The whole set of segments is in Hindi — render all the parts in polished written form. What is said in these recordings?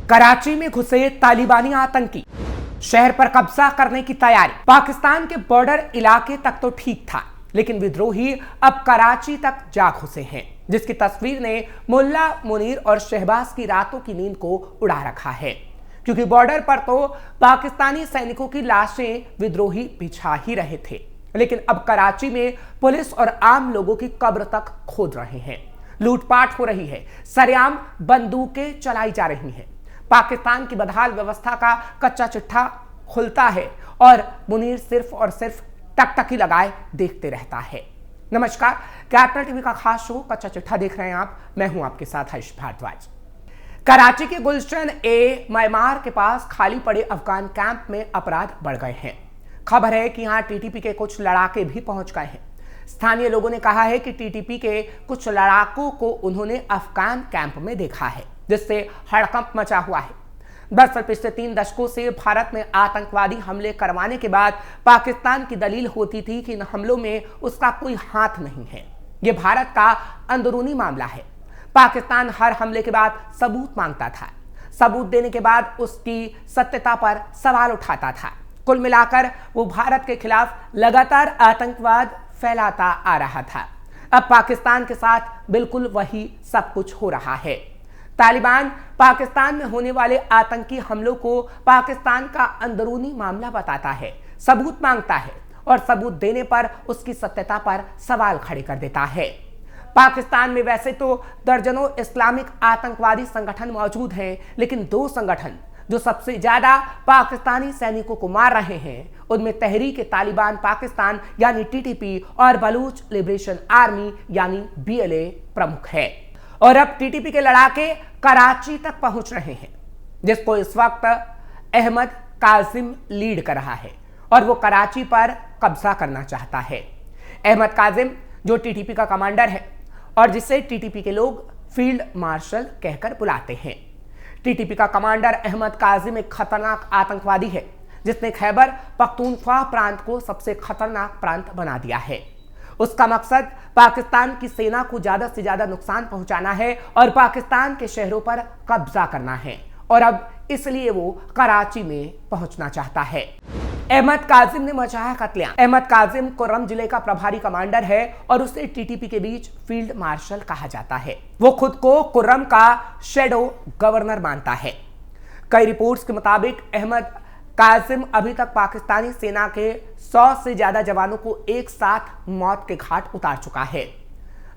कराची में घुसे तालिबानी आतंकी, शहर पर कब्जा करने की तैयारी। पाकिस्तान के बॉर्डर इलाके तक तो ठीक था, लेकिन विद्रोही अब कराची तक जा घुसे हैं, जिसकी तस्वीर ने मुल्ला मुनीर और शहबाज की रातों की नींद को उड़ा रखा है। क्योंकि बॉर्डर पर तो पाकिस्तानी सैनिकों की लाशें विद्रोही बिछा ही रहे थे, लेकिन अब कराची में पुलिस और आम लोगों की कब्र तक खोद रहे हैं। लूटपाट हो रही है, सरेआम बंदूकें चलाई जा रही हैं। पाकिस्तान की बदहाल व्यवस्था का कच्चा चिट्ठा खुलता है और मुनीर सिर्फ और सिर्फ टकटकी लगाए देखते रहता है। नमस्कार, कैपिटल टीवी का खास शो कच्चा चिट्ठा देख रहे हैं आप। मैं हूं आपके साथ हर्ष भारद्वाज। कराची के गुलशन ए मैमार के पास खाली पड़े अफगान कैंप में अपराध बढ़ गए हैं। खबर है कि यहां टीटीपी के कुछ लड़ाके भी पहुंच गए हैं। स्थानीय लोगों ने कहा है कि टीटीपी के कुछ लड़ाकों को उन्होंने अफगान कैंप में देखा है, जिससे हड़कंप मचा हुआ है। दरअसल पिछले 3 दशकों से भारत में आतंकवादी हमले करवाने के बाद पाकिस्तान की दलील होती थी कि इन हमलों में उसका कोई हाथ नहीं है, ये भारत का अंदरूनी मामला है। पाकिस्तान हर हमले के बाद सबूत मांगता था, सबूत देने के बाद उसकी सत्यता पर सवाल उठाता था। कुल मिलाकर वो भारत के खिलाफ लगातार आतंकवाद फैलाता आ रहा था। अब पाकिस्तान के साथ बिल्कुल वही सब कुछ हो रहा है। तालिबान पाकिस्तान में होने वाले आतंकी हमलों को पाकिस्तान का अंदरूनी मामला बताता है, सबूत मांगता है और सबूत देने पर उसकी सत्यता पर सवाल खड़े कर देता है। पाकिस्तान में वैसे तो दर्जनों इस्लामिक आतंकवादी संगठन मौजूद हैं, लेकिन 2 संगठन जो सबसे ज्यादा पाकिस्तानी सैनिकों को मार रहे हैं, उनमें तहरीक तालिबान पाकिस्तान यानी टीटीपी और बलूच लिबरेशन आर्मी यानी बीएलए प्रमुख है। और अब टीटीपी के लड़ाके कराची तक पहुंच रहे हैं, जिसको इस वक्त अहमद काजिम लीड कर रहा है और वो कराची पर कब्जा करना चाहता है। अहमद काजिम जो टीटीपी का कमांडर है और जिसे टीटीपी के लोग फील्ड मार्शल कहकर बुलाते हैं। टीटीपी का कमांडर अहमद काजिम एक खतरनाक आतंकवादी है, जिसने खैबर पख्तूनख्वा प्रांत को सबसे खतरनाक प्रांत बना दिया है। उसका मकसद पाकिस्तान की सेना को ज्यादा से ज्यादा नुकसान पहुंचाना है और पाकिस्तान के शहरों पर कब्जा करना है, और अब इसलिए वो कराची में पहुंचना चाहता है। अहमद काजिम ने मचाया कत्लेआम। अहमद काजिम कुर्रम जिले का प्रभारी कमांडर है और उसे टीटीपी के बीच फील्ड मार्शल कहा जाता है। वो खुद को कुर्रम का शैडो गवर्नर मानता है। कई रिपोर्ट्स के मुताबिक अहमद काजिम अभी तक पाकिस्तानी सेना के 100 से ज्यादा जवानों को एक साथ मौत के घाट उतार चुका है।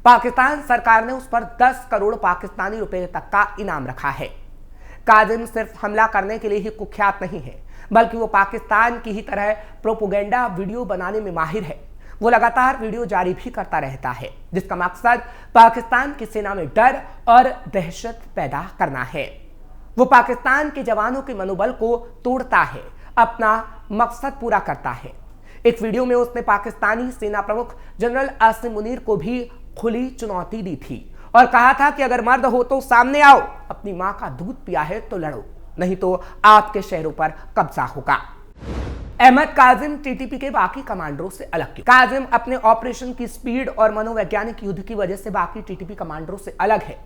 पाकिस्तान सरकार ने उस पर 10 करोड़ पाकिस्तानी रुपए तक का इनाम रखा है। काजिम सिर्फ हमला करने के लिए ही कुख्यात नहीं है, बल्कि वो पाकिस्तान की ही तरह प्रोपोगेंडा वीडियो बनाने में माहिर है। वो लगातार वीडियो जारी भी करता रहता है, जिसका मकसद पाकिस्तान की सेना में डर और दहशत पैदा करना है। वो पाकिस्तान के जवानों के मनोबल को तोड़ता है, अपना मकसद पूरा करता है। एक वीडियो में उसने पाकिस्तानी सेना प्रमुख जनरल आसिम मुनीर को भी खुली चुनौती दी थी और कहा था कि अगर मर्द हो तो सामने आओ, अपनी मां का दूध पिया है तो लड़ो, नहीं तो आपके शहरों पर कब्जा होगा। अहमद काजिम टीटीपी के बाकी कमांडरों से अलग क्यों? काजिम अपने ऑपरेशन की स्पीड और मनोवैज्ञानिक युद्ध की वजह से बाकी टीटीपी कमांडरों से अलग है।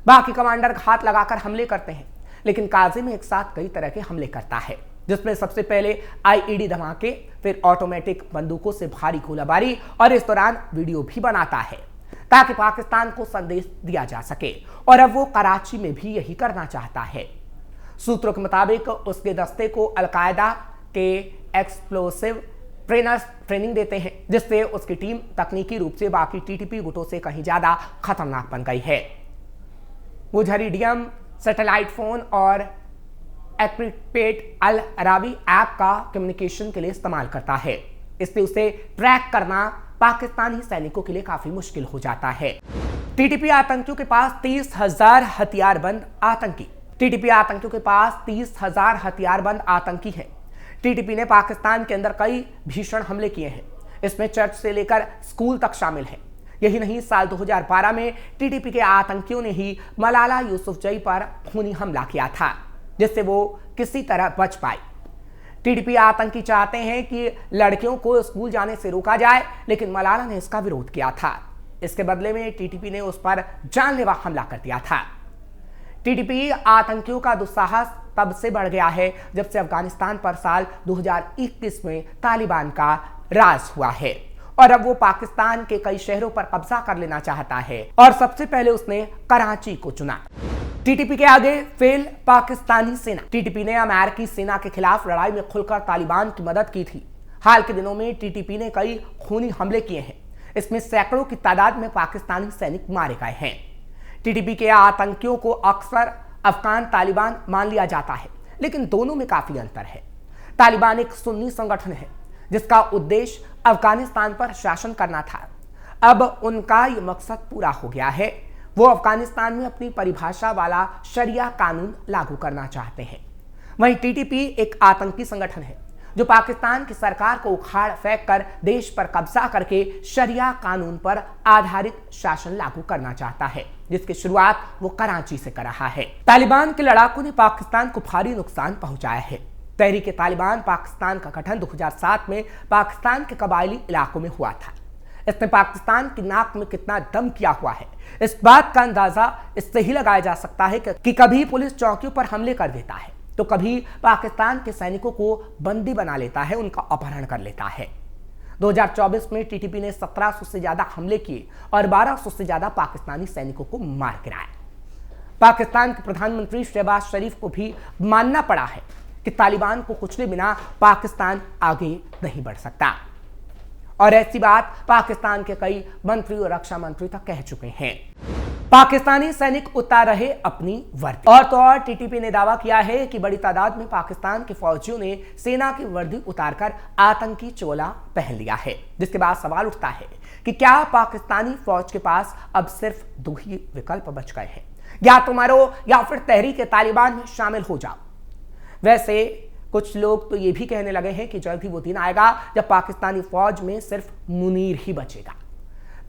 बाकी कमांडर घात लगाकर हमले करते हैं, लेकिन काजिम एक साथ कई तरह के हमले करता है, जिसमें सबसे पहले आईईडी धमाके, फिर ऑटोमेटिक बंदूकों से भारी गोलाबारी, और इस दौरान वीडियो भी बनाता है ताकि पाकिस्तान को संदेश दिया जा सके। और अब वो कराची में भी यही करना चाहता है। सूत्रों के मुताबिक उसके दस्ते को अलकायदा के एक्सप्लोसिव ट्रेनर्स ट्रेनिंग देते हैं, जिससे उसकी टीम तकनीकी रूप से बाकी टीटीपी गुटों से कहीं ज्यादा खतरनाक बन गई है। वो झरीडियम, सैटेलाइट फोन और एक्रिपेट अल अराबी ऐप का कम्युनिकेशन के लिए इस्तेमाल करता है। इससे उसे ट्रैक करना पाकिस्तानी सैनिकों के लिए काफी मुश्किल हो जाता है। टीटीपी आतंकियों के पास 30,000 हथियारबंद आतंकी टीटीपी आतंकियों के पास 30,000 हथियारबंद आतंकी हैं। टीटीपी ने पाकिस्तान के अंदर कई भीषण हमले किए हैं। इसमें चर्च से लेकर स्कूल तक शामिल है। यही नहीं, साल 2012 में टीटीपी के आतंकियों ने ही मलाला यूसुफजई पर खूनी हमला किया था, जिससे वो किसी तरह बच पाए। टीटीपी आतंकी चाहते हैं कि लड़कियों को स्कूल जाने से रोका जाए, लेकिन मलाला ने इसका विरोध किया था। इसके बदले में टीटीपी ने उस पर जानलेवा हमला कर दिया था। टीटीपी आतंकियों का दुस्साहस तब से बढ़ गया है जब से अफगानिस्तान पर साल 2021 में तालिबान का राज हुआ है और अब वो पाकिस्तान के कई शहरों पर कब्जा कर लेना चाहता है और सबसे पहले उसने कराची को चुना। टीटीपी के आगे फेल पाकिस्तानी सेना। टीटीपी ने अमेरिकी सेना के खिलाफ लड़ाई में खुलकर तालिबान की मदद की थी। हाल के दिनों में टीटीपी ने कई खूनी हमले किए हैं। इसमें सैकड़ों की तादाद में पाकिस्तानी सैनिक मारे गए हैं। टीटीपी के आतंकियों को अक्सर अफगान तालिबान मान लिया जाता है, लेकिन दोनों में काफी अंतर है। तालिबान एक सुन्नी संगठन है जिसका उद्देश्य अफगानिस्तान पर शासन करना था। अब उनका यह मकसद पूरा हो गया है। वो अफगानिस्तान में अपनी परिभाषा वाला शरिया कानून लागू करना चाहते हैं। वहीं टीटीपी एक आतंकी संगठन है जो पाकिस्तान की सरकार को उखाड़ फेंक कर देश पर कब्जा करके शरिया कानून पर आधारित शासन लागू करना चाहता है, जिसकी शुरुआत वो कराची से कर रहा है। तालिबान के लड़ाकों ने पाकिस्तान को भारी नुकसान पहुंचाया है। तहरीक तालिबान पाकिस्तान का गठन 2007 में पाकिस्तान के कबायली इलाकों में हुआ था। इसने पाकिस्तान की नाक में कितना दम किया हुआ है, इस बात का अंदाजा इससे ही लगाया जा सकता है कि कभी पुलिस चौकियों पर हमले कर देता है तो कभी पाकिस्तान के सैनिकों को बंदी बना लेता है, उनका अपहरण कर लेता है। 2024 में टीटीपी ने 1700 से ज्यादा हमले किए और 1200 से ज्यादा पाकिस्तानी सैनिकों को मार गिराया। पाकिस्तान के प्रधानमंत्री शहबाज शरीफ को भी मानना पड़ा है कि तालिबान को कुचले बिना पाकिस्तान आगे नहीं बढ़ सकता, और ऐसी बात पाकिस्तान के कई मंत्री और रक्षा मंत्री तक कह चुके हैं। पाकिस्तानी सैनिक उतार रहे अपनी वर्दी। और तो और टीटीपी ने दावा किया है कि बड़ी तादाद में पाकिस्तान के फौजियों ने सेना की वर्दी उतारकर आतंकी चोला पहन लिया है, जिसके बाद सवाल उठता है कि क्या पाकिस्तानी फौज के पास अब सिर्फ दो ही विकल्प बच गए हैं, या तो मरो या फिर तहरीक तालिबान में शामिल हो जाओ। वैसे कुछ लोग तो ये भी कहने लगे हैं कि जल्द ही वो दिन आएगा जब पाकिस्तानी फौज में सिर्फ मुनीर ही बचेगा।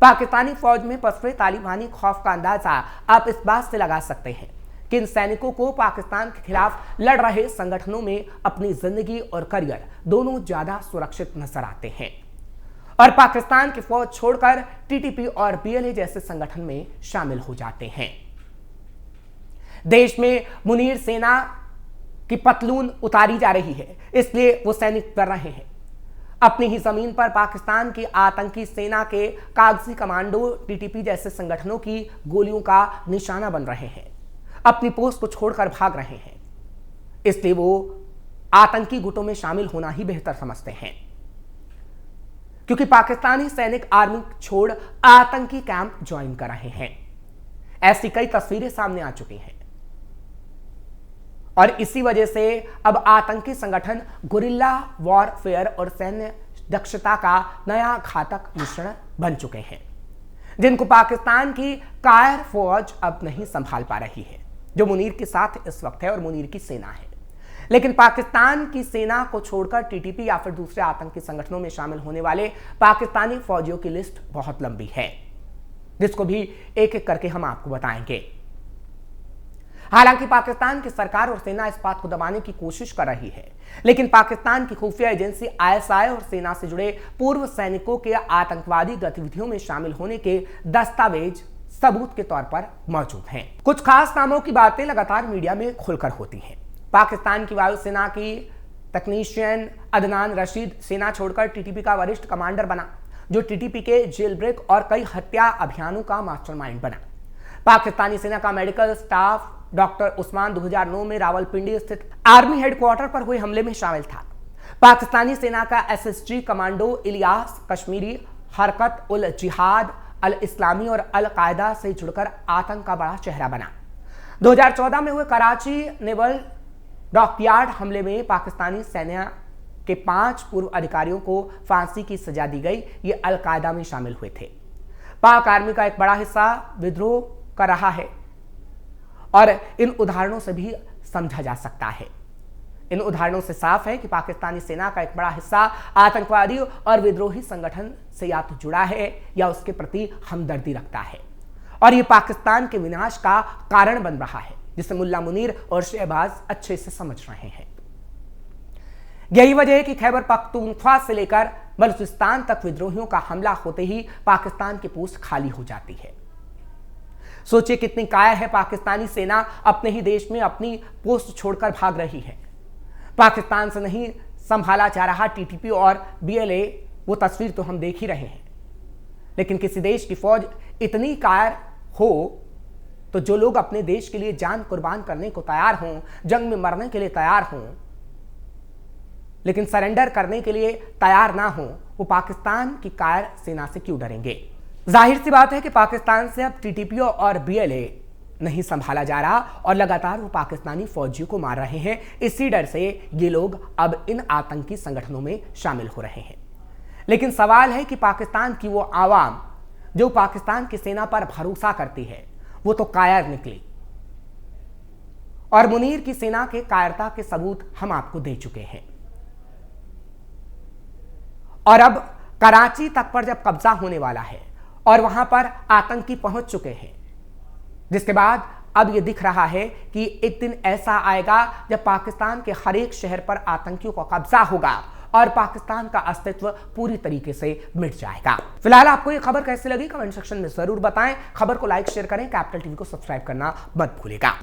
पाकिस्तानी फौज में पसरे तालिबानी खौफ का अंदाजा आप इस बात से लगा सकते हैं कि इन सैनिकों को पाकिस्तान के खिलाफ लड़ रहे संगठनों में अपनी जिंदगी और करियर दोनों ज्यादा सुरक्षित नजर आते हैं और पाकिस्तान की फौज छोड़कर टीटीपी और पीएलए जैसे संगठन में शामिल हो जाते हैं। देश में मुनीर सेना की पतलून उतारी जा रही है, इसलिए वो सैनिक कर रहे हैं। अपनी ही जमीन पर पाकिस्तान की आतंकी सेना के कागजी कमांडो टीटीपी जैसे संगठनों की गोलियों का निशाना बन रहे हैं, अपनी पोस्ट को छोड़कर भाग रहे हैं। इसलिए वो आतंकी गुटों में शामिल होना ही बेहतर समझते हैं, क्योंकि पाकिस्तानी सैनिक आर्मी छोड़ आतंकी कैंप ज्वाइन कर रहे हैं। ऐसी कई तस्वीरें सामने आ चुकी हैं और इसी वजह से अब आतंकी संगठन गुरिल्ला वॉरफेयर और सैन्य दक्षता का नया घातक मिश्रण बन चुके हैं, जिनको पाकिस्तान की कायर फौज अब नहीं संभाल पा रही है, जो मुनीर के साथ इस वक्त है और मुनीर की सेना है। लेकिन पाकिस्तान की सेना को छोड़कर टीटीपी या फिर दूसरे आतंकी संगठनों में शामिल होने वाले पाकिस्तानी फौजियों की लिस्ट बहुत लंबी है, जिसको भी एक एक करके हम आपको बताएंगे। हालांकि पाकिस्तान की सरकार और सेना इस बात को दबाने की कोशिश कर रही है, लेकिन पाकिस्तान की खुफिया एजेंसी आईएसआई और सेना से जुड़े पूर्व सैनिकों के आतंकवादी गतिविधियों में शामिल होने के दस्तावेज सबूत के तौर पर मौजूद हैं। कुछ खास नामों की बातें लगातार मीडिया में खुलकर होती हैं। पाकिस्तान की वायुसेना की तकनीशियन अदनान रशीद सेना छोड़कर टीटीपी का वरिष्ठ कमांडर बना, जो टीटीपी के जेल ब्रेक और कई हत्या अभियानों का मास्टरमाइंड बना। पाकिस्तानी सेना का मेडिकल स्टाफ डॉक्टर उस्मान 2009 में रावलपिंडी स्थित आर्मी हेडक्वार्टर पर हुए हमले में शामिल था। पाकिस्तानी सेना का एसएसजी कमांडो इलियास कश्मीरी हरकत उल जिहाद अल इस्लामी और अल कायदा से जुड़कर आतंक का बड़ा चेहरा बना। 2014 में हुए कराची नेवल डॉकयार्ड हमले में पाकिस्तानी सेना के 5 पूर्व अधिकारियों को फांसी की सजा दी गई। ये अल कायदा में शामिल हुए थे। पाक आर्मी का एक बड़ा हिस्सा विद्रोह कर रहा है और इन उदाहरणों से भी समझा जा सकता है। इन उदाहरणों से साफ है कि पाकिस्तानी सेना का एक बड़ा हिस्सा आतंकवादी और विद्रोही संगठन से या तो जुड़ा है या उसके प्रति हमदर्दी रखता है, और ये पाकिस्तान के विनाश का कारण बन रहा है, जिसे मुल्ला मुनीर और शहबाज अच्छे से समझ रहे हैं। यही वजह है कि खैबर पख्तूनख्वा से लेकर बलूचिस्तान तक विद्रोहियों का हमला होते ही पाकिस्तान की पोस्ट खाली हो जाती है। सोचिए कितनी कायर है पाकिस्तानी सेना, अपने ही देश में अपनी पोस्ट छोड़कर भाग रही है। पाकिस्तान से नहीं संभाला जा रहा टीटीपी और बीएलए, वो तस्वीर तो हम देख ही रहे हैं। लेकिन किसी देश की फौज इतनी कायर हो तो जो लोग अपने देश के लिए जान कुर्बान करने को तैयार हों, जंग में मरने के लिए तैयार हों, लेकिन सरेंडर करने के लिए तैयार ना हो, वो पाकिस्तान की कायर सेना से क्यों डरेंगे? जाहिर सी बात है कि पाकिस्तान से अब टीटीपीओ और बीएलए नहीं संभाला जा रहा और लगातार वो पाकिस्तानी फौजियों को मार रहे हैं। इसी डर से ये लोग अब इन आतंकी संगठनों में शामिल हो रहे हैं। लेकिन सवाल है कि पाकिस्तान की वो आवाम जो पाकिस्तान की सेना पर भरोसा करती है, वो तो कायर निकली। और मुनीर की सेना के कायरता के सबूत हम आपको दे चुके हैं। और अब कराची तक पर जब कब्जा होने वाला है और वहां पर आतंकी पहुंच चुके हैं, जिसके बाद अब यह दिख रहा है कि एक दिन ऐसा आएगा जब पाकिस्तान के हर एक शहर पर आतंकियों का कब्जा होगा और पाकिस्तान का अस्तित्व पूरी तरीके से मिट जाएगा। फिलहाल आपको यह खबर कैसी लगी कमेंट सेक्शन में जरूर बताएं। खबर को लाइक शेयर करें, कैपिटल टीवी को सब्सक्राइब करना मत भूलिएगा।